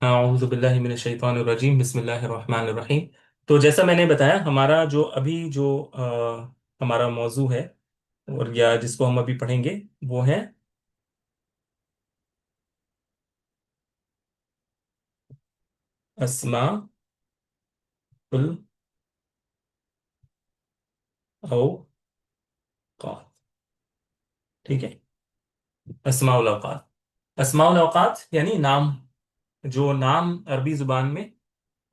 अऊज़ु बिल्लाहि मिनश शैतानिर रजीम बिस्मिल्लाहिर रहमानिर रहीम। तो जैसा मैंने बताया, हमारा जो अभी जो हमारा मौजू है, और या जिसको हम अभी पढ़ेंगे, वो है अस्माउल औकात। ठीक है। अस्माउल औकात, अस्माउल औकात यानी नाम, जो नाम अरबी जुबान में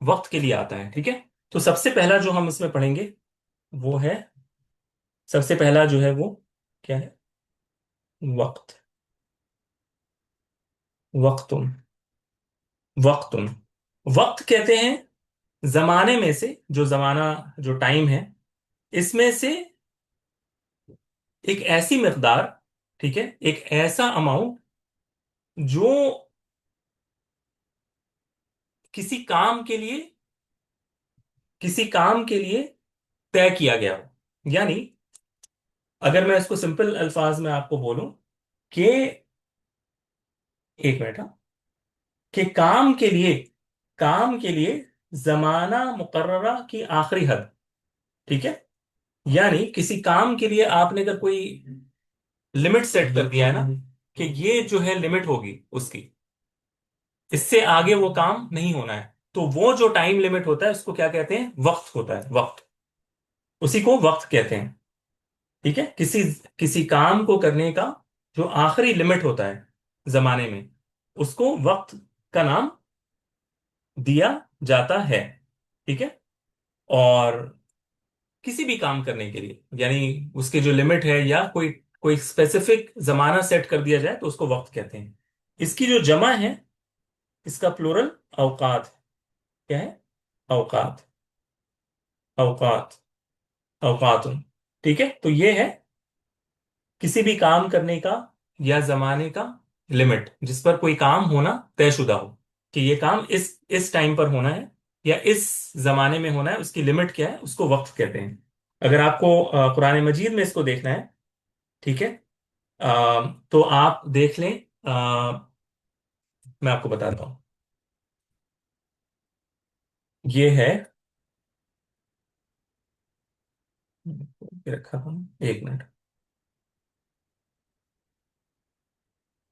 वक्त के लिए आता है। ठीक है। तो सबसे पहला जो हम इसमें पढ़ेंगे वो है, सबसे पहला जो है वो क्या है? वक्त। वक्तुन। वक्तुन। वक्त कहते हैं जमाने में से, जो जमाना, जो टाइम है, इसमें से एक ऐसी मिकदार, ठीक है, एक ऐसा अमाउंट जो किसी काम के लिए, किसी काम के लिए तय किया गया हो। यानी अगर मैं इसको सिंपल अल्फाज में आपको बोलूं कि, एक मिनट, हाँ, कि काम के लिए जमाना मुकर्ररा की आखिरी हद। ठीक है। यानी किसी काम के लिए आपने अगर कोई लिमिट सेट कर दिया है ना, कि ये जो है लिमिट होगी उसकी, इससे आगे वो काम नहीं होना है, तो वो जो टाइम लिमिट होता है उसको क्या कहते हैं? वक्त होता है, वक्त। उसी को वक्त कहते हैं। ठीक है। किसी किसी काम को करने का जो आखिरी लिमिट होता है जमाने में, उसको वक्त का नाम दिया जाता है। ठीक है। और किसी भी काम करने के लिए, यानी उसके जो लिमिट है या कोई कोई स्पेसिफिक जमाना सेट कर दिया जाए, तो उसको वक्त कहते हैं। इसकी जो जमा है, इसका प्लूरल औकात है। क्या है? औकात। औकात। औकातुन। ठीक है। तो ये है किसी भी काम करने का या जमाने का लिमिट, जिस पर कोई काम होना तयशुदा हो, कि ये काम इस टाइम पर होना है या इस जमाने में होना है, उसकी लिमिट क्या है, उसको वक्त कहते हैं। अगर आपको कुरान मजीद में इसको देखना है, ठीक है, तो आप देख लें। मैं आपको बताता हूं। ये है, रखा हूं, एक मिनट।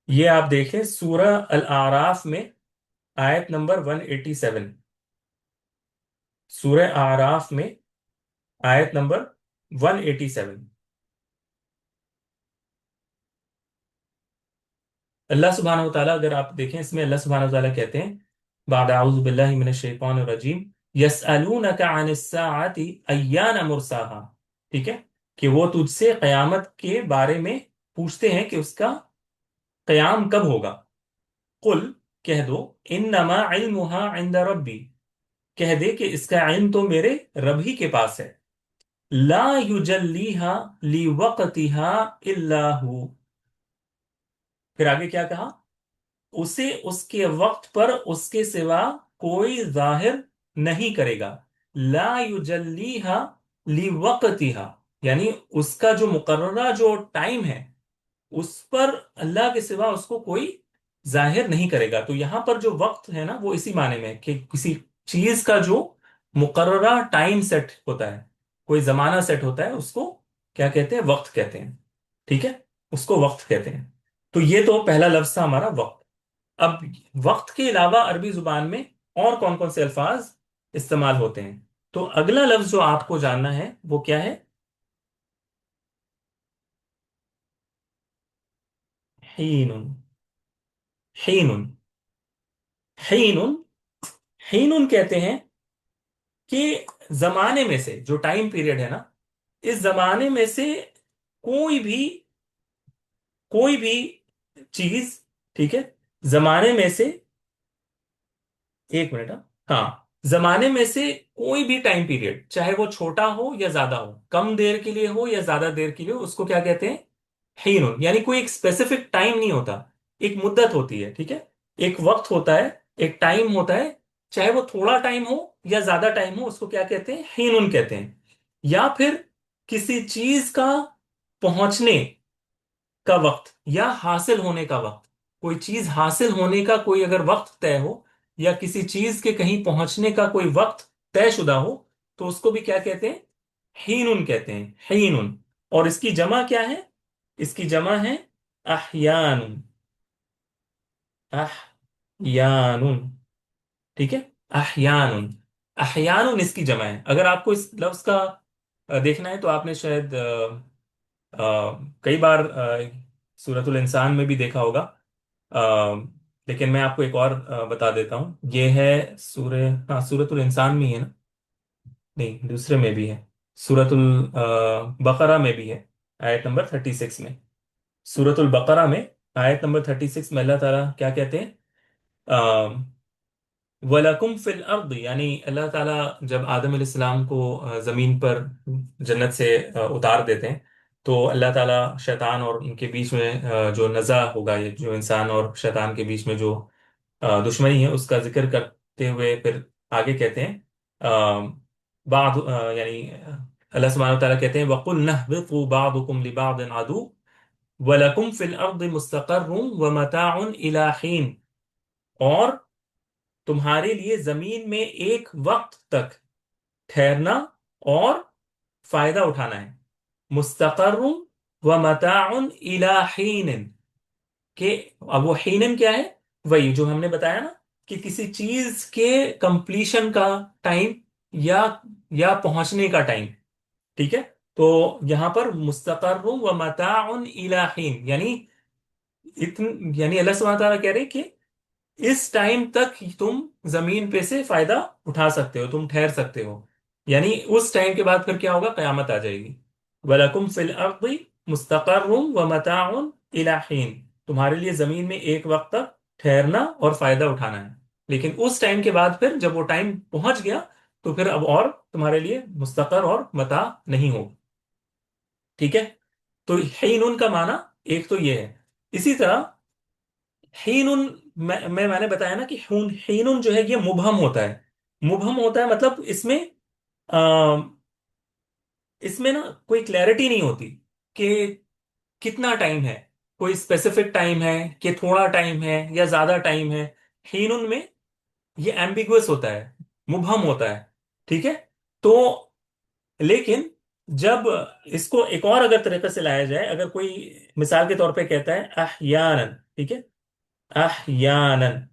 ये आप देखें सूरह अल आराफ में, आयत नंबर 187। सूरह आराफ में आयत नंबर 187। अल्लाह सुब्हानहु व तआला, अगर आप देखें इसमें, अल्लाह सुब्हानहु व तआला कहते हैं, बाद अऊज़ु बिल्लाहि मिनश शैतानिर रजीम, यसअलूनका अनिस साअति अय्याना मुरसाहा। ठीक है। कि वो तुझसे कयामत के बारे में पूछते हैं कि उसका कयाम कब होगा। कुल, कह दो, इन्नमा इल्मुहा इंद रब्बी, कह दे कि इसका इल्म तो मेरे रब ही के पास है। ला युजल्लीहा लिवक्तिहा इल्ला हु। फिर आगे क्या कहा? उसे उसके वक्त पर उसके सिवा कोई जाहिर नहीं करेगा। ला युजल्लीहा लिवक्तिहा, यानी उसका जो मुकर्ररा जो टाइम है, उस पर अल्लाह के सिवा उसको कोई जाहिर नहीं करेगा। तो यहां पर जो वक्त है ना, वो इसी माने में है कि किसी चीज का जो मुकर्ररा टाइम सेट होता है, कोई जमाना सेट होता है, उसको क्या कहते हैं? वक्त कहते हैं। ठीक है। उसको वक्त कहते हैं। तो ये तो पहला लफ्ज था हमारा, वक्त। अब वक्त के अलावा अरबी जुबान में और कौन कौन से अल्फाज इस्तेमाल होते हैं? तो अगला लफ्ज जो आपको जानना है वो क्या है? हीनुन। हीनुन। हीनुन। हीनुन कहते हैं कि जमाने में से, जो टाइम पीरियड है ना, इस जमाने में से कोई भी, कोई भी चीज, ठीक है, जमाने में से, एक मिनट, हाँ, जमाने में से कोई भी टाइम पीरियड, चाहे वो छोटा हो या ज्यादा हो, कम देर के लिए हो या ज्यादा देर के लिए हो, उसको क्या कहते हैं? हीनुन। यानी कोई एक स्पेसिफिक टाइम नहीं होता, एक मुद्दत होती है। ठीक है। एक वक्त होता है, एक टाइम होता है, चाहे वो थोड़ा टाइम हो या ज्यादा टाइम हो, उसको क्या कहते हैं? हीनुन कहते हैं। या फिर किसी चीज का पहुंचने का वक्त या हासिल होने का वक्त, कोई चीज हासिल होने का कोई अगर वक्त तय हो, या किसी चीज के कहीं पहुंचने का कोई वक्त तय शुदा हो, तो उसको भी क्या कहते हैं? हीनुन कहते हैं, हीनुन। और इसकी जमा क्या है? इसकी जमा है अहयानुन, अहयानुन। ठीक है, अहयानुन। अहयानुन इसकी जमा है। अगर आपको इस लफ्ज का देखना है तो आपने शायद कई बार सूरतुल इंसान में भी देखा होगा। अ, लेकिन मैं आपको एक और बता देता हूँ। ये है हाँ, सूरतुल इंसान में ही है ना? नहीं, दूसरे में भी है। सूरतुल बकरा में भी है, आयत नंबर 36 में। सूरतुल बकरा में आयत नंबर 36 में अल्लाह ताला क्या कहते हैं? वलकुम फिल अर्द, यानी अल्लाह ताला जब आदम अलैहिस्सलाम को जमीन पर जन्नत से उतार देते हैं, तो अल्लाह ताला शैतान और उनके बीच में जो नज़ा होगा, ये जो इंसान और शैतान के बीच में जो दुश्मनी है, उसका जिक्र करते हुए फिर आगे कहते हैं बाद यानी अल्लाह सुब्हानहू व तआला कहते हैं वकुल नहबितु बादुकुम लिबादिन अदु वलकुम फिल अर्द मुस्तक़र्रुन व मताउन इला हीन। और तुम्हारे लिए जमीन में एक वक्त तक ठहरना और फायदा उठाना है। मुस्तकर्रुन व मताउन इला हीनिन, के अब वो हीनिन क्या है? वही जो हमने बताया ना, कि किसी चीज के कंप्लीशन का टाइम या पहुंचने का टाइम। ठीक है, तो यहां पर मुस्तकर्रुन व मताउन इला हीन, यानी अल्लाह सुब्हानहू व तआला कह रहे हैं कि इस टाइम तक तुम जमीन पे से फायदा उठा सकते हो, तुम ठहर सकते हो। यानी उस टाइम के बाद फिर क्या होगा? कयामत आ जाएगी। वलकुम फिल अर्दी मुस्तकर्रुम व मताउन इला हीन, तुम्हारे लिए जमीन में एक वक्त तक ठहरना और फायदा उठाना है। लेकिन उस टाइम के बाद फिर जब वो टाइम पहुंच गया, तो फिर अब और तुम्हारे लिए मुस्तकर और मता नहीं हो। ठीक है, तो हीनुन का माना एक तो ये है। इसी तरह हीनुन, मैंने बताया ना कि हीनुन जो है ये मुबहम होता है। मुबहम होता है मतलब आ, इसमें ना कोई क्लैरिटी नहीं होती कि कितना टाइम है, कोई स्पेसिफिक टाइम है कि थोड़ा टाइम है या ज्यादा टाइम है। हीनुन में ये एम्बिगुअस होता है, मुबहम होता है। ठीक है, तो लेकिन जब इसको एक और अगर तरीके से लाया जाए, अगर कोई मिसाल के तौर पे कहता है अहयानन, ठीक है, अहयानन,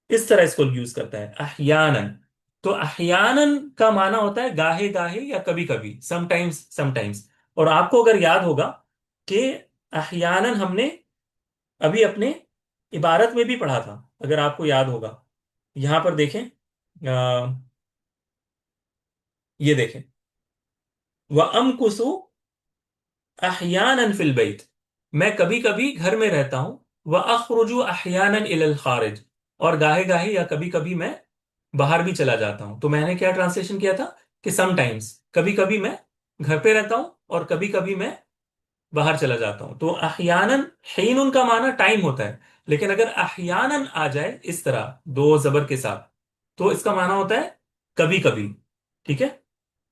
इस तरह इसको यूज करता है अहयानन। तो अहयानन का माना होता है गाहे गाहे या कभी कभी, समटाइम्स समटाइम्स। और आपको अगर याद होगा कि अहयानन हमने अभी अपने इबारत में भी पढ़ा था, अगर आपको याद होगा। यहां पर देखें, ये देखें, व अमकुसु अहयानन फिल बैत, मैं कभी कभी घर में रहता हूं। व अखरुजु अहयानन इलल खारिज, और गाहे गाहे या कभी कभी मैं बाहर भी चला जाता हूं। तो मैंने क्या ट्रांसलेशन किया था कि समटाइम्स, कभी कभी मैं घर पे रहता हूं और कभी कभी मैं बाहर चला जाता हूं। तो अहयानन, हीन उनका माना टाइम होता है, लेकिन अगर अहयानन आ जाए इस तरह दो जबर के साथ, तो इसका माना होता है कभी कभी। ठीक है,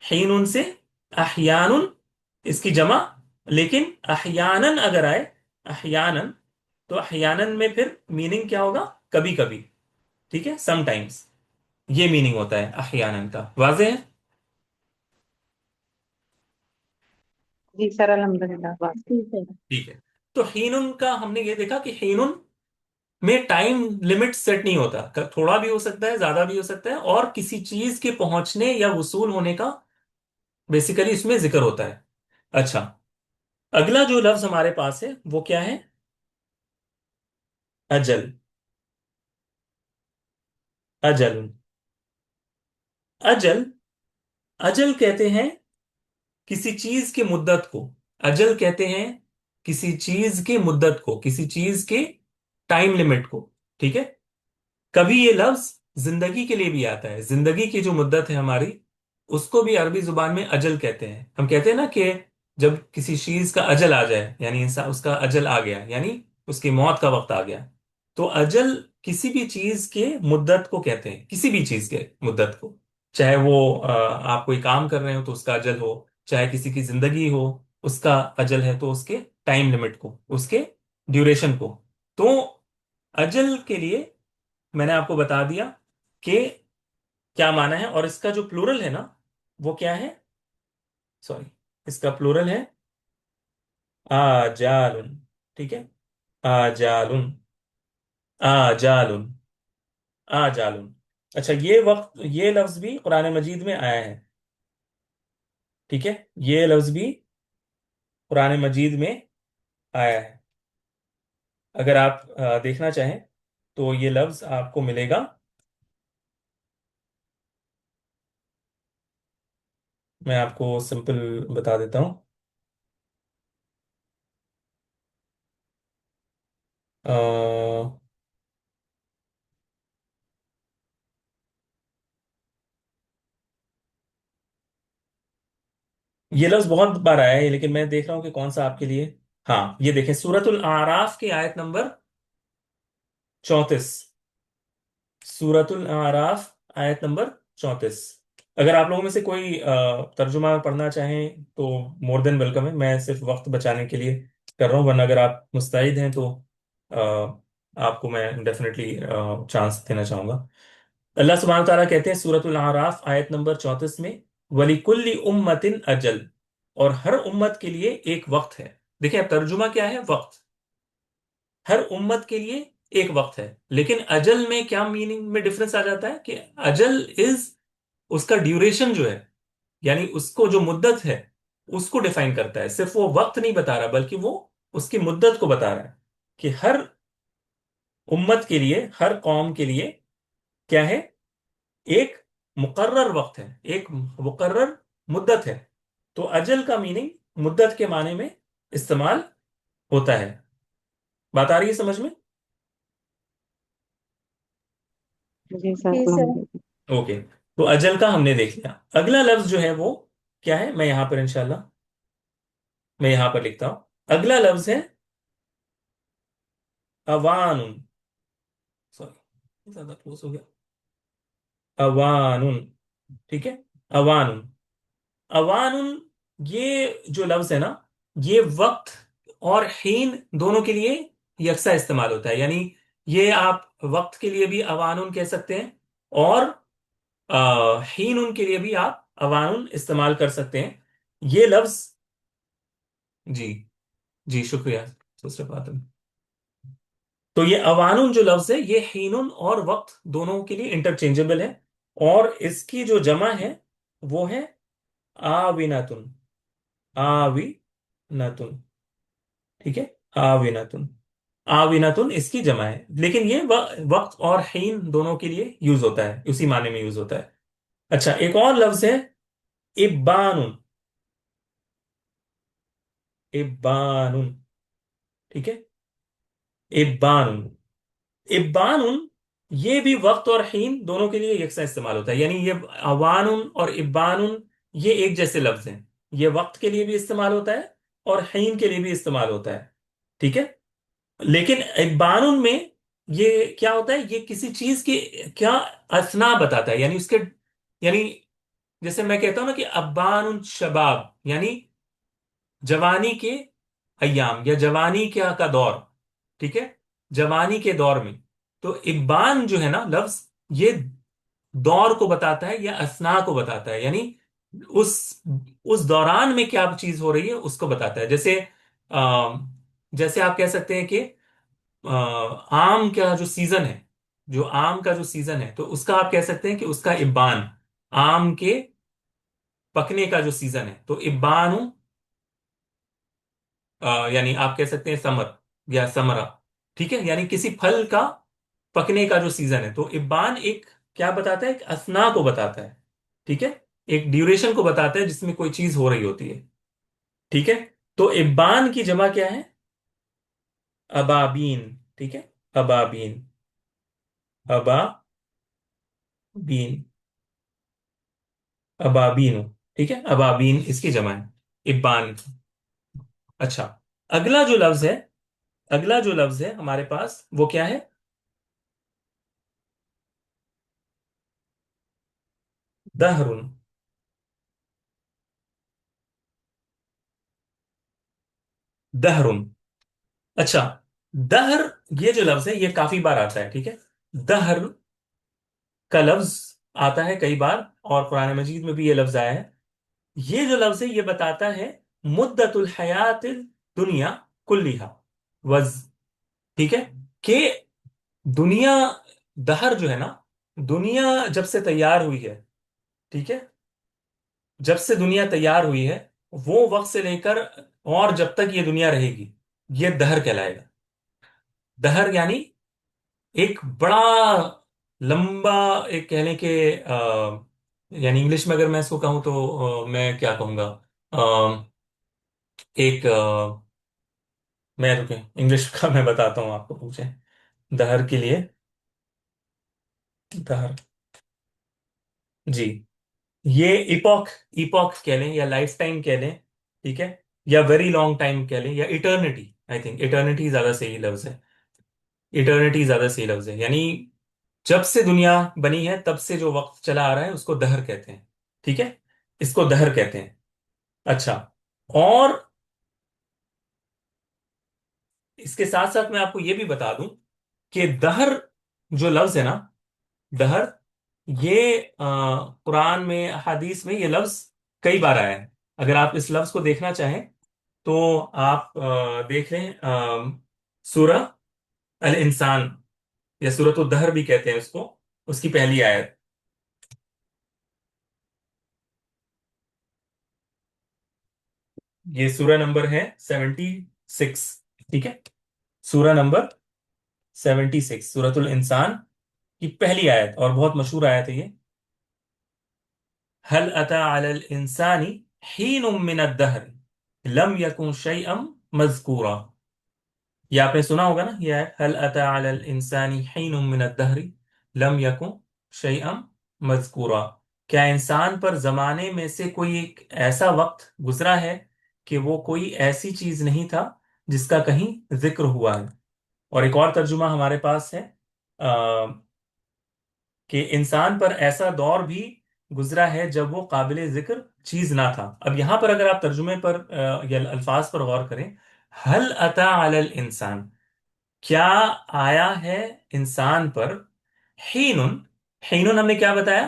हीन से अहयानुन इसकी जमा। लेकिन अहयानन अगर आए, अहयानन, तो अहयानन में फिर मीनिंग क्या होगा? कभी कभी। ठीक है, समटाइम्स, ये मीनिंग होता है अहयानन का। वाज़ेह है? जी सर, अल्हम्दुलिल्लाह, बात ठीक है। ठीक है, तो हीनुन का हमने ये देखा कि हीनुन में टाइम लिमिट सेट नहीं होता, थोड़ा भी हो सकता है, ज्यादा भी हो सकता है, और किसी चीज के पहुंचने या वसूल होने का बेसिकली इसमें जिक्र होता है। अच्छा, अगला जो लफ्ज हमारे पास है वो क्या है? अजल। अजल, अजल, अजल कहते हैं किसी चीज की मुद्दत को। अजल कहते हैं किसी चीज की मुद्दत को, किसी चीज के टाइम लिमिट को। ठीक है, कभी ये लफ्ज जिंदगी के लिए भी आता है। जिंदगी की जो मुद्दत है हमारी, उसको भी अरबी जुबान में अजल कहते हैं। हम कहते हैं ना कि जब किसी चीज का अजल आ जाए, यानी इंसान उसका अजल आ गया, यानी उसकी मौत का वक्त आ गया। तो अजल किसी भी चीज के मुद्दत को कहते हैं, किसी भी चीज के मुद्दत को। चाहे वो आप कोई काम कर रहे हो तो उसका अजल हो, चाहे किसी की जिंदगी हो, उसका अजल है तो उसके टाइम लिमिट को, उसके ड्यूरेशन को। तो अजल के लिए मैंने आपको बता दिया के क्या माना है, और इसका जो प्लूरल है ना वो क्या है, सॉरी, इसका प्लूरल है आजालुन। ठीक है, आजालुन, आजालुन, आजालुन। अच्छा, ये लफ्ज भी कुरान मजीद में आया है। ठीक है, ये लफ्ज भी कुरान मजीद में आया है। अगर आप देखना चाहें तो ये लफ्ज आपको मिलेगा। मैं आपको सिंपल बता देता हूँ। अ, ये लफ्ज बहुत बार आया है, लेकिन मैं देख रहा हूँ कि कौन सा आपके लिए। हाँ, ये देखें, सूरतुल आराफ की आयत नंबर 34। सूरतुल आराफ आयत नंबर 34। अगर आप लोगों में से कोई तर्जुमा पढ़ना चाहें तो मोर देन वेलकम है। मैं सिर्फ वक्त बचाने के लिए कर रहा हूँ, वरना अगर आप मुस्तैद हैं तो आपको मैं डेफिनेटली चांस देना चाहूंगा। अल्लाह सुब्हानहू तआला कहते हैं सूरतुल आराफ आयत नंबर 34 में, वलिकुल्ली उम्मतिन अजल, और हर उम्मत के लिए एक वक्त है। देखिए, अब तर्जुमा क्या है, वक्त। हर उम्मत के लिए एक वक्त है, लेकिन अजल में क्या मीनिंग में डिफरेंस आ जाता है कि अजल इज उसका ड्यूरेशन जो है, यानी उसको जो मुद्दत है उसको डिफाइन करता है। सिर्फ वो वक्त नहीं बता रहा, बल्कि वो उसकी मुद्दत को बता रहा है कि हर उम्मत के लिए, हर कौम के लिए क्या है, एक मुकर्रर वक्त है, एक मुकर्रर मुद्दत है। तो अजल का मीनिंग मुद्दत के माने में इस्तेमाल होता है। बात आ रही है समझ में? जी सर, जी सर। अल्हम्दुलिल्लाह। ओके, तो अजल का हमने देख लिया। अगला लफ्ज जो है वो क्या है, मैं यहां पर इंशाल्लाह मैं यहां पर लिखता हूं। अगला लफ्ज है अवानुन। सॉरी, ज्यादा क्लोज हो गया। अवानुन। ठीक है, अवानुन, अवानुन। ये जो लफ्ज है ना, ये वक्त और हीन दोनों के लिए यकसा इस्तेमाल होता है। यानी ये आप वक्त के लिए भी अवानुन कह सकते हैं, और हीन उनके लिए भी आप अवानुन इस्तेमाल कर सकते हैं। ये लफ्ज, जी, जी शुक्रिया दूसरे बात में। तो ये अवानुन जो लफ्ज है, ये हीनुन और वक्त दोनों के लिए इंटरचेंजेबल है। और इसकी जो जमा है वो है आविनातुन, आविनातुन। ठीक है, आविनातुन, आविनातुन इसकी जमा है, लेकिन ये वक्त और हीन दोनों के लिए यूज होता है, उसी माने में यूज होता है। अच्छा, एक और लफ्ज है इब्बानुन, इब्बानुन। ठीक है, इब्बानुन, इब्बानुन। ये भी वक्त और हीन दोनों के लिए एक सा इस्तेमाल होता है। यानी ये अवानुन और इब्बानुन ये एक जैसे लफ्ज हैं। ये वक्त के लिए भी इस्तेमाल होता है और हीन के लिए भी इस्तेमाल होता है। ठीक है, लेकिन इब्बानुन में ये क्या होता है, ये किसी चीज की क्या असना बताता है, यानी उसके, यानी जैसे मैं कहता हूं ना कि अब्बानुन शबाब, यानी जवानी के अय्याम या जवानी का दौर। ठीक है, जवानी के दौर में। तो इब्बान जो है ना लफ्ज, ये दौर को बताता है या असना को बताता है, यानी उस उस दौरान में क्या चीज हो रही है उसको बताता है। जैसे आप कह सकते हैं कि आम का जो सीजन है, जो आम का जो सीजन है, तो उसका आप कह सकते हैं कि उसका इब्बान, आम के पकने का जो सीजन है, तो इब्बान, यानी आप कह सकते हैं समर या समरा। ठीक है, यानी किसी फल का पकने का जो सीजन है, तो इब्बान एक क्या बताता है, एक असना को बताता है। ठीक है, एक ड्यूरेशन को बताता है जिसमें कोई चीज हो रही होती है। ठीक है, तो इब्बान की जमा क्या है, अबाबीन। ठीक है, अबाबीन, अबाबीन, अबाबीन। ठीक है, अबाबीन इसकी जमा है, इब्बान। अच्छा, अगला जो लफ्ज है, अगला जो लफ्ज है हमारे पास वो क्या है, दहरुन, दहरुन। अच्छा, दहर, ये जो लफ्ज है ये काफी बार आता है। ठीक है, दहर, کا लफ्ज आता है कई बार, और कुरान मजीद में भी ये लफ्ज आया है। ये जो लफ्ज है ये बताता है मुद्दतुल हयात दुनिया कुल्लिहा वज, ठीक है, कि दुनिया, दहर जो है ना, दुनिया जब से तैयार हुई है, ठीक है, जब से दुनिया तैयार हुई है वो वक्त से लेकर और जब तक ये दुनिया रहेगी, ये दहर कहलाएगा। दहर यानी एक बड़ा लंबा, एक कह लें कि यानी इंग्लिश में अगर मैं इसको कहूँ तो मैं क्या कहूँगा, एक मैं रुके इंग्लिश का मैं बताता हूँ आपको, पूछे दहर के लिए। दहर, जी, ये इपॉक, इपॉक कह लें या लाइफ टाइम कह लें, ठीक है, या वेरी लॉन्ग टाइम कह लें, या इटर्निटी, आई थिंक इटर्निटी ज्यादा सही लफ्ज है। इटर्निटी ज्यादा सही लफ्ज है, यानी जब से दुनिया बनी है तब से जो वक्त चला आ रहा है उसको दहर कहते हैं, ठीक है, इसको दहर कहते हैं। अच्छा, और इसके साथ साथ मैं आपको ये भी बता दूं कि दहर जो लफ्ज है ना, दहर, ये कुरान में, हदीस में ये लफ्ज कई बार आया है। अगर आप इस लफ्ज को देखना चाहें तो आप देख लें, सूरह अल इंसान, या सूरत दहर भी कहते हैं उसको, उसकी पहली आयत। ये सूरह नंबर है 76, ठीक है, सूरह नंबर 76, सूरतुल इंसान की पहली आयत, और बहुत मशहूर आयत है ये। हल अता अलल इंसानी हीनुम मिनद दहर लम यकुन शैअम मज़कूरा। ये आपने सुना होगा ना, ये है हल अता अलल इंसानी हीनुम मिनद दहरी लम यकुन शैअम मज़कूरा। क्या इंसान पर जमाने में से कोई एक ऐसा वक्त गुजरा है कि वो कोई ऐसी चीज नहीं था जिसका कहीं जिक्र हुआ है। और एक और तर्जुमा हमारे पास है, कि इंसान पर ऐसा दौर भी गुजरा है जब वो काबिल जिक्र चीज ना था। अब यहां पर अगर आप तर्जुमे पर या अल्फाज पर गौर करें, हल अता अलल इंसान, क्या आया है इंसान पर, हीनुन, हीनुन हमने क्या बताया,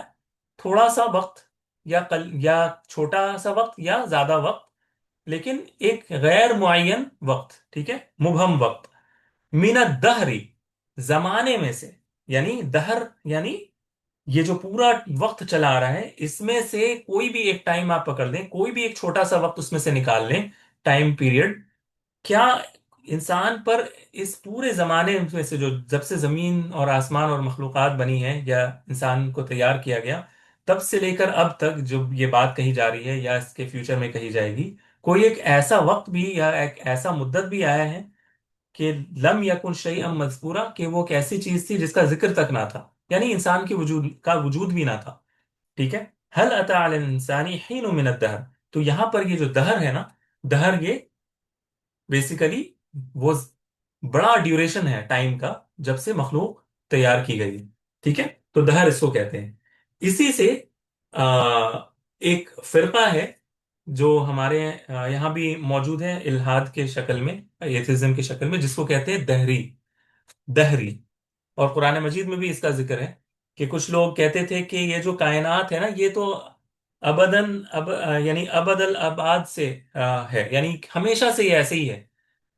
थोड़ा सा वक्त, या कल, या छोटा सा वक्त, या ज्यादा वक्त, लेकिन एक गैर मुअय्यन वक्त, ठीक है, मुबहम वक्त, मिन दहरी, जमाने में से, यानी दहर यानी ये जो पूरा वक्त चला आ रहा है इसमें से कोई भी एक टाइम आप पकड़ लें, कोई भी एक छोटा सा वक्त उसमें से निकाल लें, टाइम पीरियड, क्या इंसान पर इस पूरे जमाने में से, जो जब से जमीन और आसमान और मखलूकात बनी है या इंसान को तैयार किया गया, तब से लेकर अब तक जो ये बात कही जा रही है या इसके फ्यूचर में कही जाएगी, कोई एक ऐसा वक्त भी या एक ऐसा मुद्दत भी आया है कि लम यकुन शैअम मज़कूरा, कि वो एक ऐसी चीज थी जिसका जिक्र तक ना था, यानी इंसान की वजूद भी ना था, ठीक है। हल अता अल इंसानी हीन मिन दहर, तो यहां पर ये जो दहर है ना, दहर ये बेसिकली वो बड़ा ड्यूरेशन है टाइम का, जब से मखलूक तैयार की गई, ठीक है, तो दहर इसको कहते हैं। इसी से एक फिरका है जो हमारे यहाँ भी मौजूद है, इल्हाद के शक्ल में, एथिज्म की शक्ल में, जिसको कहते हैं दहरी, दहरी। और कुरान मजीद में भी इसका जिक्र है कि कुछ लोग कहते थे कि ये जो कायनात है ना, ये तो अबदन यानी अबदल अबाद से है, यानी हमेशा से ये ऐसे ही है,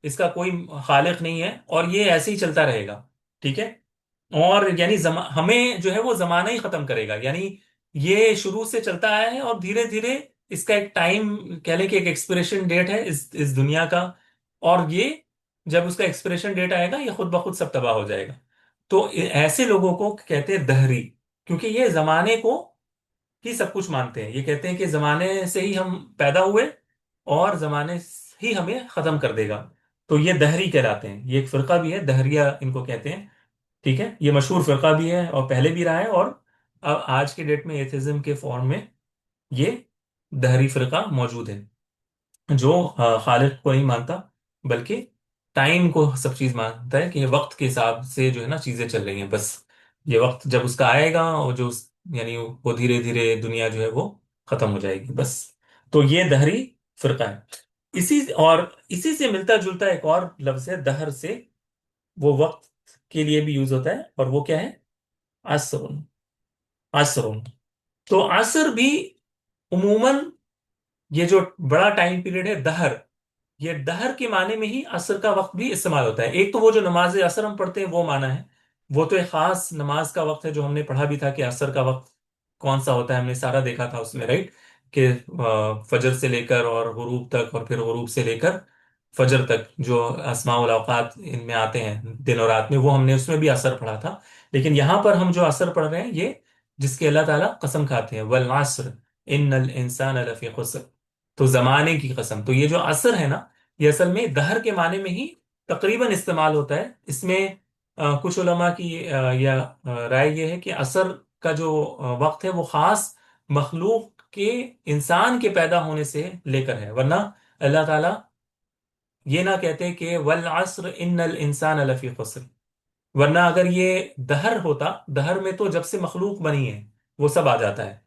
इसका कोई खालिक नहीं है और ये ऐसे ही चलता रहेगा, ठीक है। और यानी हमें जो है वो जमाना ही खत्म करेगा, यानी ये शुरू से चलता आया है और धीरे धीरे इसका एक टाइम, कह लें कि एक एक्सपिरेशन डेट है इस दुनिया का, और ये जब उसका एक्सपिरेशन डेट आएगा ये खुद ब खुद सब तबाह हो जाएगा। तो ऐसे लोगों को कहते हैं दहरी, क्योंकि ये जमाने को ही सब कुछ मानते हैं, ये कहते हैं कि जमाने से ही हम पैदा हुए और जमाने ही हमें खत्म कर देगा। तो ये दहरी कहलाते हैं, ये एक फिरका भी है, दहरिया इनको कहते हैं, ठीक है, ये मशहूर फिरका भी है और पहले भी रहा है, और अब आज के डेट में एथिज्म के फॉर्म में ये दहरी फिरका मौजूद है, जो खालिक को नहीं मानता, बल्कि टाइम को सब चीज मानता है कि ये वक्त के हिसाब से जो है ना चीजें चल रही हैं, बस ये वक्त जब उसका आएगा और यानी वो धीरे धीरे दुनिया जो है वो खत्म हो जाएगी, बस। तो ये दहरी फिरका है। इसी से मिलता जुलता एक और लफ्ज है दहर से, वो वक्त के लिए भी यूज होता है, और वो क्या है, असर, असर। तो असर भी उमूमन, ये जो बड़ा टाइम पीरियड है दहर, ये दहर के माने में ही असर का वक्त भी इस्तेमाल होता है। एक तो वो जो नमाज असर हम पढ़ते हैं वो माना है, वो तो एक खास नमाज का वक्त है जो हमने पढ़ा भी था कि असर का वक्त कौन सा होता है, हमने सारा देखा था उसमें, राइट। कि फजर से लेकर और गुरूब तक, और फिर गुरूब से लेकर फजर तक जो अस्माउल औकात इनमें आते हैं दिन और रात में, वो हमने उसमें भी असर पढ़ा था। लेकिन यहां पर हम जो असर पढ़ रहे हैं ये, जिसके अल्लाह ताला कसम खाते हैं, वल अस्र इन्नल इंसान लफी खुस्र, तो जमाने की कसम। तो ये जो असर है ना, ये असल में दहर के माने में ही तकरीबन इस्तेमाल होता है इसमें। कुछ उलमा की यह राय ये है कि असर का जो वक्त है वो खास मखलूक के, इंसान के पैदा होने से लेकर है, वरना अल्लाह ताला ये ना कहते कि वल अस्र इन्नल इंसान लफी खुस्र। वरना अगर ये दहर होता, दहर में तो जब से मखलूक बनी है वो सब आ जाता है।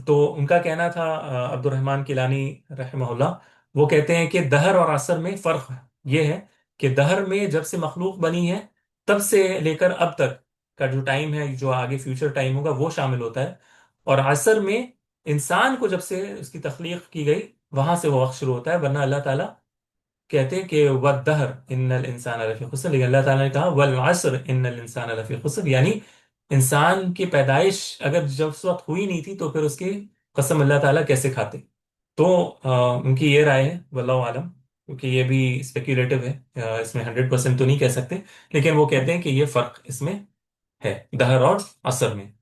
तो उनका कहना था, अब्दुर्रहमान किलानी रहमहुल्लाह, वो कहते हैं कि दहर और असर में फर्क ये है कि दहर में जब से मखलूक बनी है तब से लेकर अब तक का जो टाइम है, जो आगे फ्यूचर टाइम होगा वो शामिल होता है। और असर में इंसान को जब से उसकी तख्लीक की गई वहां से वो वक्त शुरू होता है। वरना अल्लाह ताला कहते हैं कि वद्दहर इन्नल इंसान लफी खुस्र, लेकिन अल्लाह ताला ने कहा वल अस्र इन्नल इंसान लफी खुस्र, यानी इंसान की पैदाइश अगर जब उस वक्त हुई नहीं थी तो फिर उसकी कसम अल्लाह ताला कैसे खाते। तो उनकी ये राय है, वल्लाहु आलम, क्योंकि ये भी स्पेक्युलेटिव है, इसमें 100% तो नहीं कह सकते। लेकिन वो कहते हैं कि ये फर्क इसमें है दहर और असर में।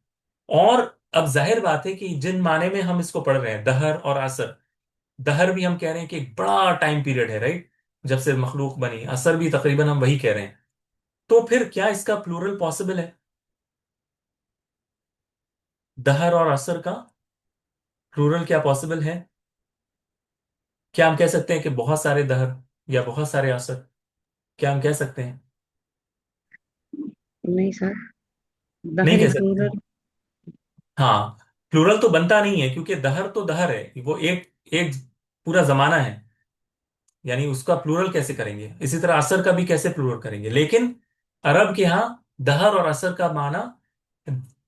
और अब जाहिर बात है कि जिन माने में हम इसको पढ़ रहे हैं दहर और असर, दहर भी हम कह रहे हैं कि एक बड़ा टाइम पीरियड है, राइट, जब से मखलूक बनी। असर भी तकरीबन हम वही कह रहे हैं। तो फिर क्या इसका प्लूरल पॉसिबल है? दहर और असर का प्लूरल क्या पॉसिबल है? क्या हम कह सकते हैं कि बहुत सारे दहर या बहुत सारे असर? क्या हम कह सकते हैं? नहीं सर, नहीं दहरी कह सकते। प्लूरल। हाँ, प्लूरल तो बनता नहीं है क्योंकि दहर तो दहर है, वो एक एक पूरा जमाना है, यानी उसका प्लूरल कैसे करेंगे? इसी तरह असर का भी कैसे प्लूरल करेंगे? लेकिन अरब के यहाँ दहर और असर का माना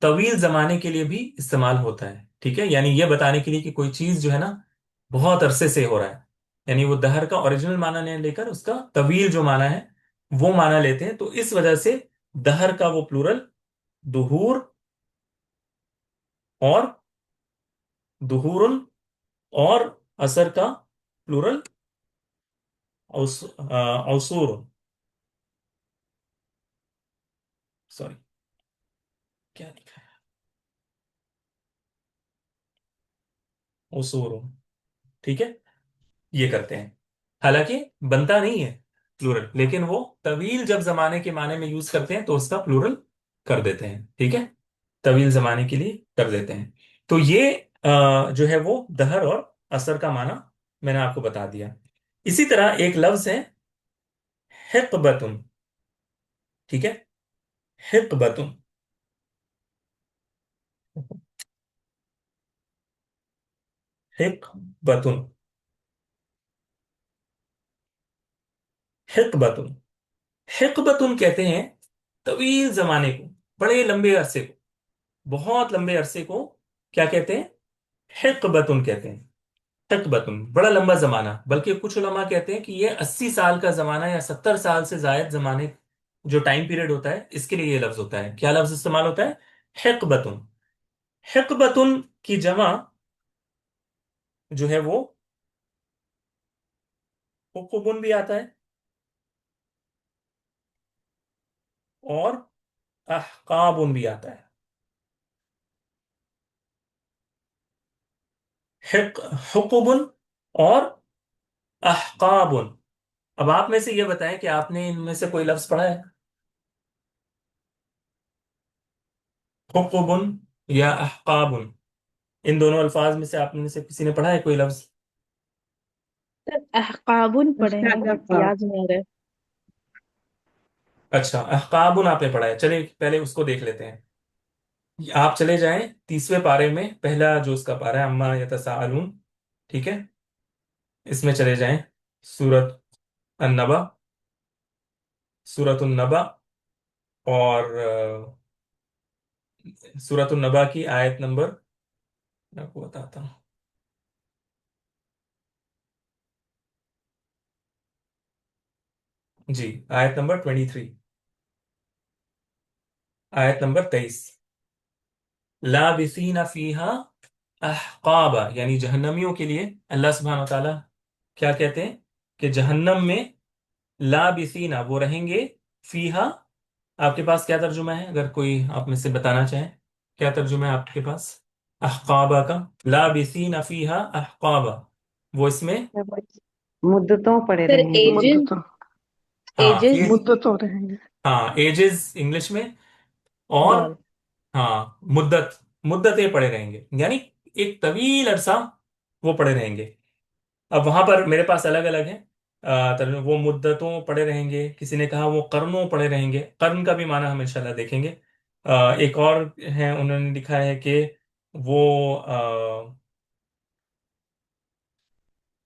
तवील जमाने के लिए भी इस्तेमाल होता है, ठीक है, यानी ये बताने के लिए कि कोई चीज जो है ना बहुत अरसे से हो रहा है। यानी वो दहर का ओरिजिनल माना नहीं लेकर उसका तवील जो माना है वो माना लेते हैं। तो इस वजह से दहर का वो प्लूरल दुहूर, और दुहूरुन, और असर का प्लूरल औसूर, सॉरी, क्या लिखा है, औसूर, ठीक है, ये करते हैं। हालांकि बनता नहीं है प्लूरल, लेकिन वो तवील जब जमाने के माने में यूज करते हैं तो उसका प्लूरल कर देते हैं, ठीक है, तवील जमाने के लिए कर देते हैं। तो ये जो है वो दहर और असर का माना मैंने आपको बता दिया। इसी तरह एक लफ्ज है हिकबतुन, ठीक है, हिकबतुन, हिकबतुन, हिकबतुन, हिकबतुन कहते हैं तवील जमाने को, बड़े लंबे अरसे को, बहुत लंबे अरसे को क्या कहते हैं? हिकबतुन कहते हैं। हिकबतुन बड़ा लंबा जमाना, बल्कि कुछ उलमा कहते हैं कि ये 80 साल का जमाना या 70 साल से जायद जमाने, जो टाइम पीरियड होता है इसके लिए ये लफ्ज होता है। क्या लफ्ज इस्तेमाल होता है? हिकबतुन। हिकबतुन की जमा जो है वो हुकुबुन भी आता है, और अहकाबुन भी आता है। हिक हुकुबुन और अहकाबुन। अब आप में से ये बताएं कि आपने इनमें से कोई लफ्ज पढ़ा है, हुकुबुन या अहकाबुन? इन दोनों अल्फाज में से आप में से किसी ने पढ़ा है कोई लफ्ज? सर अहकाबुन पढ़े हैं, उस्ताद बट अफ़ाफ। याद नहीं आ रहा है। अच्छा, अहकाबुन आपने पढ़ा है, चलिए पहले उसको देख लेते हैं। आप चले जाएं 30वें पारे में, पहला जो उसका पारा है, अम्मा यतसाअलून, ठीक है, इसमें चले जाएं। सूरत अन्नबा, सूरत नबा, और सूरत नबा की आयत नंबर, मैं आपको बताता हूँ। जी, आयत नंबर 23, आयत नंबर 23। लाबिसीना फीहा अहकाबा, यानी जहन्नमियों के लिए अल्लाह सुब्हानहू व तआला क्या कहते हैं कि जहन्नम में लाबिसीना, वो रहेंगे, फीहा। आपके पास क्या तर्जुमा है, अगर कोई आप में से बताना चाहे, क्या तर्जुमा है आपके पास अहकाबा का? लाबिसीना फीहा अहकाबा, वो इसमें, मुद्दतों पड़े सर रहेंगे। एजेस, मुद्दतों हाँ एजेस। मुद्दतों रहेंगे। हाँ, एजेस इंग्लिश में, और साल। हाँ मुद्दत, मुद्दतें पड़े रहेंगे, यानी एक तवील अरसा वो पड़े रहेंगे। अब वहां पर मेरे पास अलग अलग है वो मुद्दतों पड़े रहेंगे, किसी ने कहा वो कर्नों पड़े रहेंगे, कर्न का भी माना हम इंशाल्लाह देखेंगे। एक और है, उन्होंने लिखा है कि वो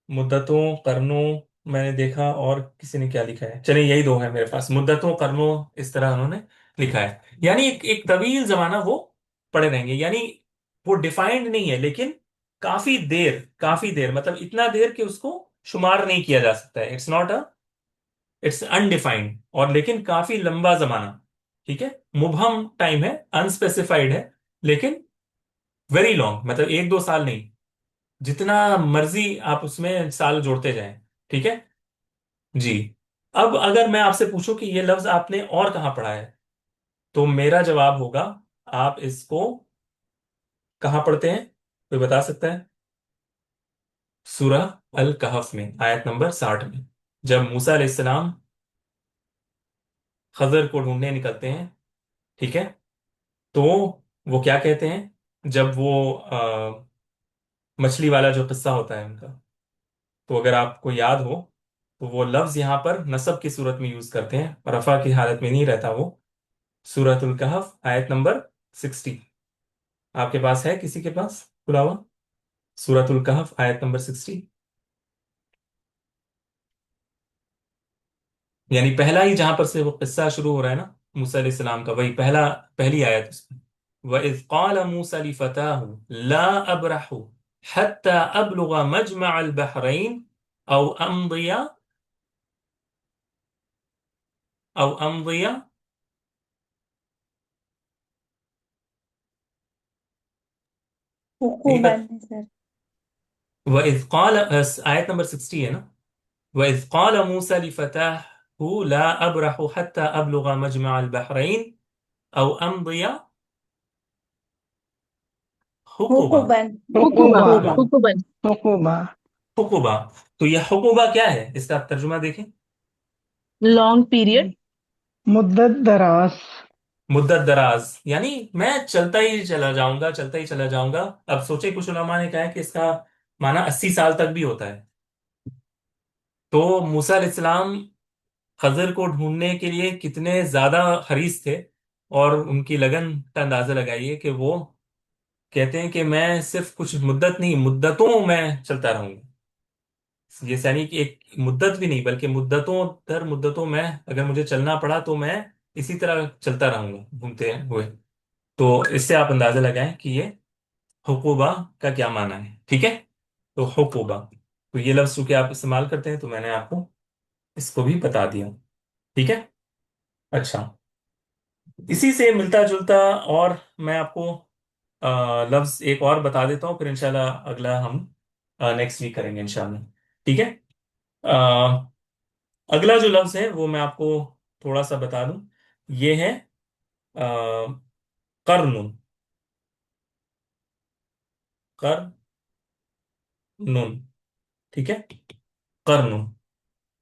मुद्दतों कर्नों, मैंने देखा, और किसी ने क्या लिखा है, चलिए यही दो है मेरे पास, मुद्दतों कर्नों, इस तरह उन्होंने लिखा है। यानी एक तवील जमाना वो पड़े रहेंगे, यानी वो डिफाइंड नहीं है, लेकिन काफी देर मतलब इतना देर कि उसको शुमार नहीं किया जा सकता है, it's not a, it's undefined, और लेकिन काफी लंबा जमाना, ठीक है, मुबहम टाइम है, अनस्पेसिफाइड है, लेकिन वेरी लॉन्ग, मतलब एक दो साल नहीं, जितना मर्जी आप उसमें साल जोड़ते जाएं, ठीक है जी। अब अगर मैं आपसे पूछूं कि ये लफ्ज आपने और कहाँ पढ़ा है, तो मेरा जवाब होगा, आप इसको कहाँ पढ़ते हैं, कोई बता सकता है? सूरह अल कहफ में, आयत नंबर 60 में, जब मूसा अलैहिस्सलाम खजर को ढूंढने निकलते हैं, ठीक है, तो वो क्या कहते हैं, जब वो मछली वाला जो किस्सा होता है उनका, तो अगर आपको याद हो, तो वो लफ्ज यहाँ पर नसब की सूरत में यूज करते हैं, रफा की हालत में नहीं रहता वो। सूरतुल कहफ आयत नंबर 60, आपके पास है किसी के पास खुला हुआ? सूरतुल कहफ आयत नंबर 60, यानी पहला ही जहां पर से वो किस्सा शुरू हो रहा है ना मूसा अलैहि सलाम का, वही पहली आयत उसमें, वइज़ क़ाल मूसा लिफ़ताहु ला अब्रहु हत्ता अब्लुग मजमअल बहरैन औ अमदिया औ अमदिया। नहीं हुकूमन है सर। वइज़ क़ाल, आयत नंबर 60 है ना, वइज़ क़ाल मूसा लिफ़ताहु ला अब्रहु हत्ता अब्लुग मजमअल बहरैन औ अमदिया हुकुबा। हुकूमन। हुकुबा। हुकुबा, हुकूमन। हुकुबा। हुकुबा। तो यह हुकुबा क्या है, इसका आप तर्जुमा देखें। Long period. मुद्दत दराज। मुद्दत दराज, यानी मैं चलता ही चला जाऊंगा, चलता ही चला जाऊंगा। अब सोचे, कुछ उलमा ने कहा है कि इसका माना 80 साल तक भी होता है। तो मूसा अलैहिस्सलाम खजर को ढूंढने के लिए कितने ज्यादा हरीस थे, और उनकी लगन का अंदाजा लगाइए कि वो कहते हैं कि मैं सिर्फ कुछ मुद्दत नहीं, मुद्दतों मैं चलता रहूंगा। ये यानी कि एक मुद्दत भी नहीं, बल्कि मुद्दतों दर मुद्दतों में अगर मुझे चलना पड़ा तो मैं इसी तरह चलता रहूंगा घूमते हुए। तो इससे आप अंदाजा लगाएं कि ये हुकूबा का क्या माना है, ठीक है। तो हुकूबा, तो ये लफ्ज चूंकि आप इस्तेमाल करते हैं, तो मैंने आपको इसको भी बता दिया, ठीक है। अच्छा, इसी से मिलता जुलता, और मैं आपको लफ्ज एक और बता देता हूँ, फिर इंशाल्लाह अगला हम नेक्स्ट वीक करेंगे इंशाल्लाह, ठीक है। अ, अगला जो लफ्ज है वो मैं आपको थोड़ा सा बता दूं, ये है कर्नुन। कर्नुन, ठीक है, कर्नुन।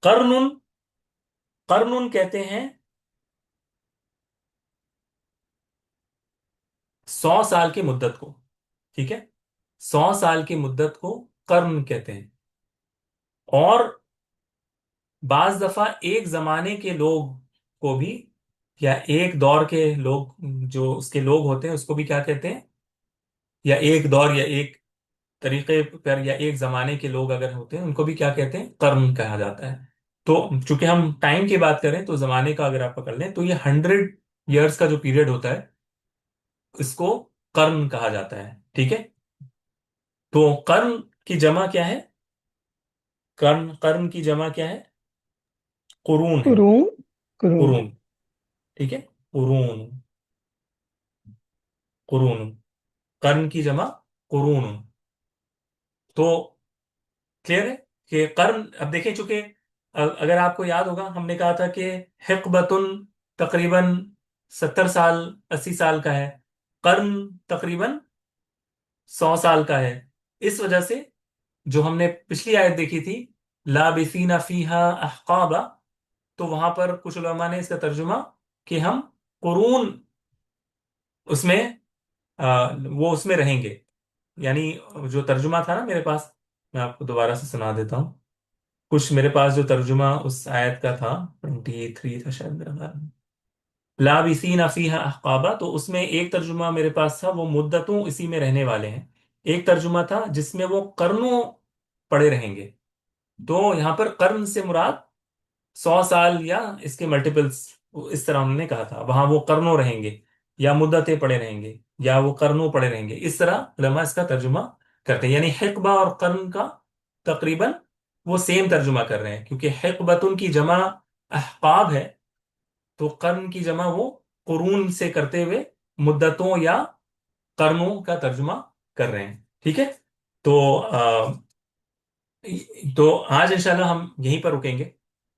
कर्नुन, कर्नुन कहते हैं 100 साल की मुद्दत को, ठीक है, 100 साल की मुद्दत को कर्न कहते हैं। और बाज दफा एक जमाने के लोग को भी, या एक दौर के लोग, जो उसके लोग होते हैं उसको भी क्या कहते हैं, या एक दौर या एक तरीके पर या एक जमाने के लोग अगर होते हैं उनको भी क्या कहते हैं, कर्न कहा जाता है। तो चूंकि हम टाइम की बात करें, तो जमाने का अगर आप पकड़ लें, तो ये 100 ईयर्स का जो पीरियड होता है, اس کو قرن کہا جاتا ہے، ٹھیک ہے؟ تو قرن کی جمع کیا ہے؟ قرن کی جمع کیا ہے؟ قرون ہے، قرون قرون قرون، ٹھیک ہے؟ قرون، قرون، قرن کی جمع قرون. تو کلیئر ہے کہ قرن، اب دیکھیں چونکہ اگر آپ کو یاد ہوگا ہم نے کہا تھا کہ حقبتن تقریباً 70 سال 80 سال کا ہے، قرن تقریباً 100 سال کا ہے. اس وجہ سے جو ہم نے پچھلی آیت دیکھی تھی، لابثین فیہا احقابا، تو وہاں پر کچھ علماء نے اس کا ترجمہ کہ ہم قرون اس میں وہ اس میں رہیں گے. یعنی جو ترجمہ تھا نا میرے پاس، میں آپ کو دوبارہ سے سنا دیتا ہوں. کچھ میرے پاس جو ترجمہ اس آیت کا تھا، 23 تھا شاید میرا خیال میں، لابثین فیہا احقابا، تو اس میں ایک ترجمہ میرے پاس تھا وہ مدتوں اسی میں رہنے والے ہیں. ایک ترجمہ تھا جس میں وہ قرنوں پڑے رہیں گے. تو یہاں پر قرن سے مراد 100 سال یا اس کے ملٹیپلس، اس طرح انہوں نے کہا تھا. وہاں وہ قرنوں رہیں گے یا مدتیں پڑے رہیں گے یا وہ قرنوں پڑے رہیں گے، اس طرح علماء اس کا ترجمہ کرتے ہیں. یعنی حقبہ اور قرن کا تقریباً وہ سیم ترجمہ کر رہے ہیں، کیونکہ حقبتن کی جمع احقاب ہے، تو قرن کی جمع وہ قرون سے کرتے ہوئے مدتوں یا قرنوں کا ترجمہ کر رہے ہیں، ٹھیک ہے؟ تو تو آج انشاءاللہ ہم یہیں پر رکیں گے.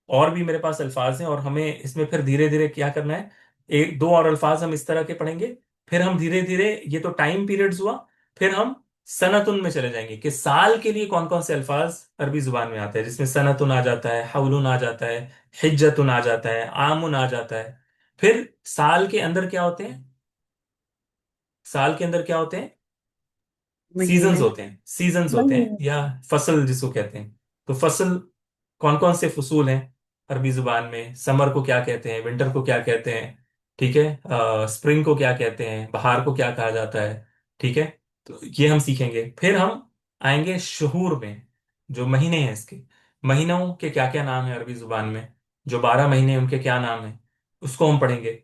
اور بھی میرے پاس الفاظ ہیں اور ہمیں اس میں پھر دھیرے دھیرے کیا کرنا ہے، ایک دو اور الفاظ ہم اس طرح کے پڑھیں گے. پھر ہم دھیرے دھیرے، یہ تو ٹائم پیریڈز ہوا، پھر ہم سنتن میں چلے جائیں گے کہ سال کے لیے کون کون سے الفاظ عربی زبان میں آتے ہیں، جس میں سنتن آ جاتا ہے، حولن آ جاتا ہے، حجتن آ جاتا ہے، عامن آ جاتا ہے. پھر سال کے اندر کیا ہوتے ہیں؟ سال کے اندر کیا ہوتے ہیں؟ سیزنز مہینے. ہوتے ہیں، سیزنز ہوتے ہیں یا فصل جس کو کہتے ہیں. تو فصل، کون کون سے فصول ہیں عربی زبان میں؟ سمر کو کیا کہتے ہیں، ونٹر کو کیا کہتے ہیں، ٹھیک ہے؟ اسپرنگ کو کیا کہتے ہیں، بہار کو کیا کہا جاتا ہے، ٹھیک ہے؟ تو یہ ہم سیکھیں گے. پھر ہم آئیں گے شہور میں، جو مہینے ہیں اس کے، مہینوں کے کیا کیا نام ہیں عربی زبان میں، جو 12 مہینے ہیں ان کے کیا نام ہیں، اس کو ہم پڑھیں گے.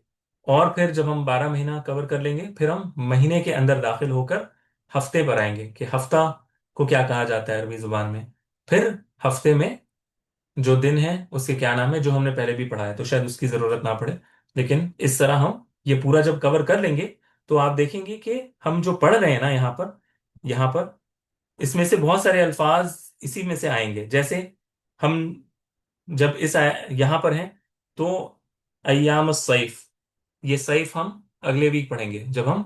اور پھر جب ہم 12 مہینہ کور کر لیں گے، پھر ہم مہینے کے اندر داخل ہو کر ہفتے پر آئیں گے کہ ہفتہ کو کیا کہا جاتا ہے عربی زبان میں. پھر ہفتے میں جو دن ہے اس کے کیا نام ہے، جو ہم نے پہلے بھی پڑھا ہے، تو شاید اس کی ضرورت نہ پڑے. لیکن اس طرح ہم یہ پورا جب کور کر لیں گے تو آپ دیکھیں گے کہ ہم جو پڑھ رہے ہیں نا یہاں پر اس میں سے بہت سارے الفاظ اسی میں سے آئیں گے. جیسے ہم جب یہاں پر ہیں تو ایام الصیف، یہ صیف ہم اگلے ویک پڑھیں گے جب ہم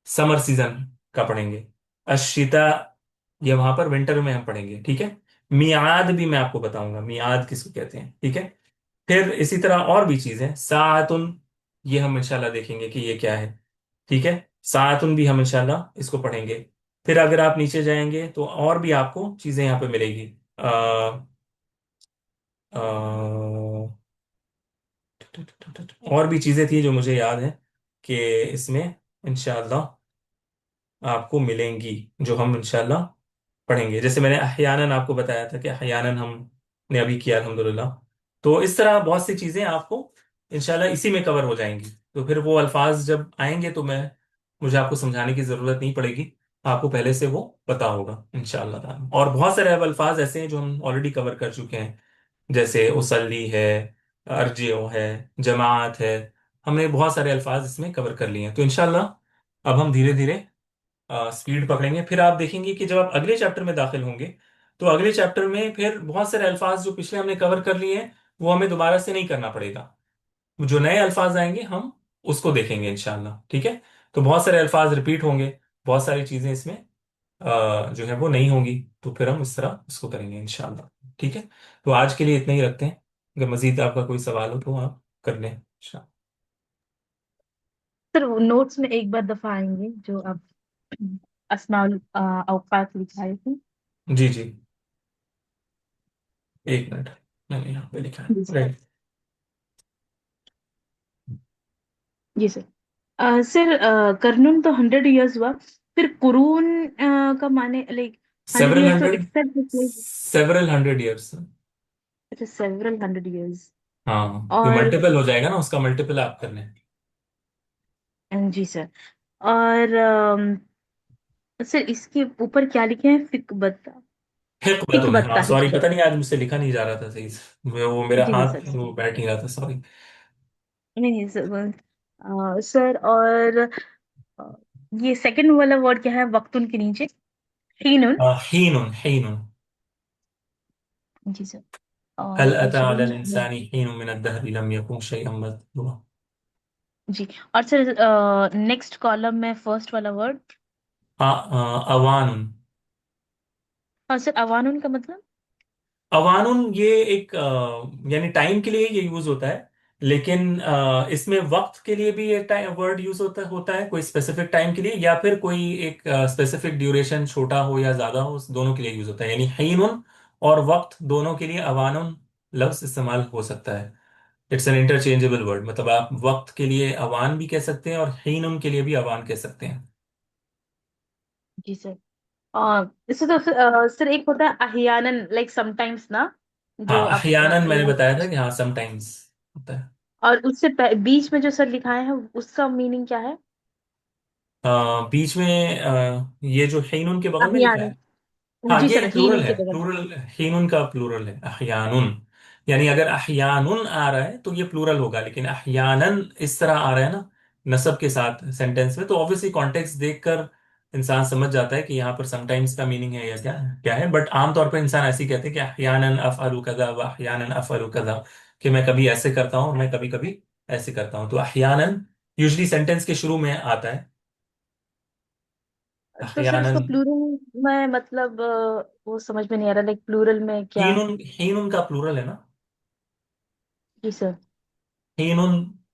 سمر سیزن کا پڑھیں گے. الشتاء یہ وہاں پر ونٹر میں ہم پڑھیں گے، ٹھیک ہے؟ میعاد بھی میں آپ کو بتاؤں گا، میعاد کس کو کہتے ہیں، ٹھیک ہے؟ پھر اسی طرح اور بھی چیزیں، ساعتن، یہ ہم انشاءاللہ دیکھیں گے کہ یہ کیا ہے، ٹھیک ہے؟ ساعتن بھی ہم انشاءاللہ اس کو پڑھیں گے. پھر اگر آپ نیچے جائیں گے تو اور بھی آپ کو چیزیں یہاں پہ ملے گی. آ، اور بھی چیزیں تھیں جو مجھے یاد ہیں کہ اس میں انشاءاللہ آپ کو ملیں گی، جو ہم انشاءاللہ پڑھیں گے. جیسے میں نے احیاناً آپ کو بتایا تھا کہ احیاناً ہم نے ابھی کیا الحمدللہ. تو اس طرح بہت سی چیزیں آپ کو انشاءاللہ اسی میں کور ہو جائیں گی. تو پھر وہ الفاظ جب آئیں گے تو مجھے آپ کو سمجھانے کی ضرورت نہیں پڑے گی، آپ کو پہلے سے وہ پتا ہوگا انشاءاللہ تعالی. اور بہت سارے اب الفاظ ایسے ہیں جو ہم آلریڈی کور کر چکے ہیں، جیسے اسلی ہے، ارجیو ہے، جماعت ہے. ہم نے بہت سارے الفاظ اس میں کور کر لیے ہیں. تو انشاءاللہ اب ہم دھیرے دھیرے سپیڈ پکڑیں گے. پھر آپ دیکھیں گے کہ جب آپ اگلے چیپٹر میں داخل ہوں گے تو اگلے چیپٹر میں پھر بہت سارے الفاظ جو پچھلے ہم نے کور کر لیے ہیں وہ ہمیں دوبارہ سے نہیں کرنا پڑے گا. جو نئے الفاظ آئیں گے ہم اس کو دیکھیں گے انشاءاللہ، ٹھیک ہے؟ تو بہت سارے الفاظ ریپیٹ ہوں گے، بہت ساری چیزیں اس میں جو ہے وہ نہیں ہوں گی، تو پھر ہم اس طرح اس کو کریں گے انشاءاللہ، ٹھیک ہے؟ تو آج کے لیے اتنا ہی رکھتے ہیں. اگر مزید آپ کا کوئی سوال ہو تو آپ کر لیں سر وہ نوٹس میں ایک بار دفعہ آئیں گے جو آپ اسماء اوقات لکھائے تھے. جی جی، ایک منٹ، میں نے یہاں پہ لکھا جی ہے، سر. رائٹ. جی سر. سر کرنون تو 100 ایئرس ہوا، پھر قرون کا معنی لائک 100 سیورل ایئرس تو hundred, expect. Several hundred years. اچھا، سیورل 100 ایئرس. ہاں، جو اور ملٹیپل ہو جائے گا نا اس کا ملٹیپل آپ کر لیں. جی سر. اور سر اس کے اوپر کیا لکھے ہیں؟ فک بتا، فک حقبتن، ہاں بتا سوری، حقبت. پتہ نہیں آج مجھ سے لکھا نہیں جا رہا تھا صحیح سے، وہ میرا جی جی ہاتھ سر. وہ بیٹھ نہیں رہا تھا، سوری۔ نہیں نہیں سر. سر اور یہ سیکنڈ والا ورڈ کیا ہے وقتن کے نیچے؟ حینن. حین حین، جی سر. هل اور أتى على دوسری الإنسان حين من الدهر لم يكن شيئا مذكورا؟ جی. اور سر نیکسٹ کالم میں فرسٹ والا ورڈ. اوان، اور سر اوانن کا مطلب؟ اوانن یہ ایک یعنی ٹائم کے لیے یہ یوز ہوتا ہے، لیکن اس میں وقت کے لیے بھی یہ ورڈ یوز ہوتا ہے کوئی اسپیسیفک ٹائم کے لیے، یا پھر کوئی ایک اسپیسیفک ڈیوریشن چھوٹا ہو یا زیادہ ہو، دونوں کے لیے یوز ہوتا ہے، یعنی حین اور وقت دونوں کے لیے اوانن لفظ استعمال ہو سکتا ہے۔ اٹس این انٹرچینجبل ورڈ، مطلب آپ وقت کے لیے اوان بھی کہہ سکتے ہیں اور حین کے لیے بھی اوان کہہ سکتے ہیں۔ جی سر. اس سے تو سر ایک ہوتا ہے احیانن، لائک سم ٹائمس نا، ہاں جو آپ احیاناً میں نے بتایا تھا کہ ہاں سم ٹائمز ہوتا ہے۔ اور اس سے بیچ میں جو سر لکھائے ہیں اس کا میننگ کیا ہے؟ بیچ میں یہ جو حین کے بغل میں لکھا ہے، احیانن. ہاں جی سر یہ پلورل حینن کے ہے، بغیر. پلورل حینن کا پلورل ہے احیانن، یعنی اگر احیانن آ رہا ہے تو یہ پلورل ہوگا، لیکن احیانن اس طرح آ رہا ہے نا نصب کے ساتھ سینٹینس میں، تو obviously کانٹیکس دیکھ کر انسان سمجھ جاتا ہے کہ یہاں پر سم ٹائمز کا میننگ ہے یا کیا کیا ہے، بٹ عام طور پہ انسان ایسے ہی کہتے ہیں کہ احیانن افعل کذا و احیانن افعل کذا، کہ میں کبھی ایسے کرتا ہوں اور میں کبھی کبھی ایسے کرتا ہوں، تو احیانن یوزلی سینٹینس کے شروع میں آتا ہے، تو سر اس احیانن۔ کو پلورل میں مطلب وہ سمجھ میں نہیں آ رہا، لائک پلورل میں کیا؟ حینن کا پلورل ہے نا، جی سر. حین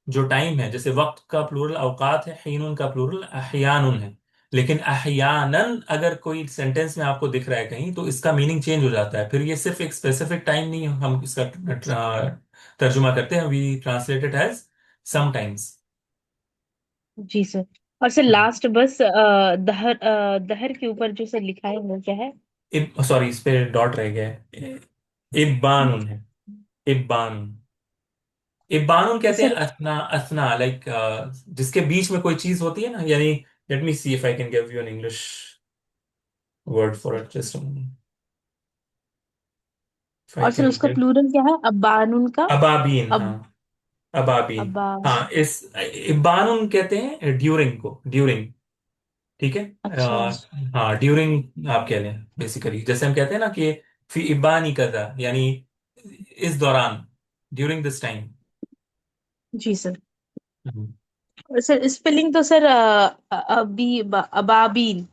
جو ٹائم ہے، جیسے وقت کا پلورل اوقات ہے، حین کا پلورل احیان ہے، لیکن احیانن اگر کوئی سینٹینس میں آپ کو دکھ رہا ہے کہیں تو اس کا میننگ چینج ہو جاتا ہے، پھر یہ صرف ایک اسپیسیفک ٹائم نہیں، ہم اس کا ترجمہ کرتے ہیں، we translate it as sometimes. جی سر. اور سر لاسٹ بس دہر، دہر کے اوپر جو سر لکھا ہے وہ کیا ہے؟ سوری اس پہ ڈاٹ رہ گیا ہے، ابان ہے، ابان، ابان کہتے ہیں سر اسنا، اسنا لائک جس کے بیچ میں کوئی چیز ہوتی ہے نا، یعنی let me see if I can give you an English word for it just a moment if I اور سر can اس کا give پلورل کیا ہے؟ ابانن کا. ابابین، اب ہاں ابابین، ابا. ہاں اس ابان کہتے ہیں ڈیورنگ کو، ڈیورنگ، ٹھیک ہے، اچھا. ہاں ڈیورنگ آپ کہہ لیں بیسیکلی، جیسے ہم کہتے ہیں نا کہ فی ابانی کذا، یعنی اس دوران، during this time. G sir. اور سر اسپیلنگ تو سر ابی ابابین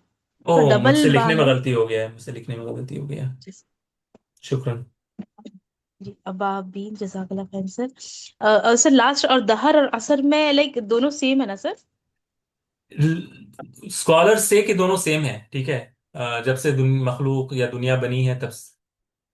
او تو مجھ سے ڈبل لکھنے بان میں ہے. غلطی ہو گیا ہے، مجھ سے لکھنے میں غلطی ہو گیا ہے، جی سر. شکراً۔ جی ابابین، جزاک اللہ خیر سر. سر لاسٹ اور دہر اور عصر میں لائک دونوں سیم ہے نا سر؟ اسکالر سے کہ دونوں سیم ہیں، ٹھیک ہے، جب سے مخلوق یا دنیا بنی ہے تب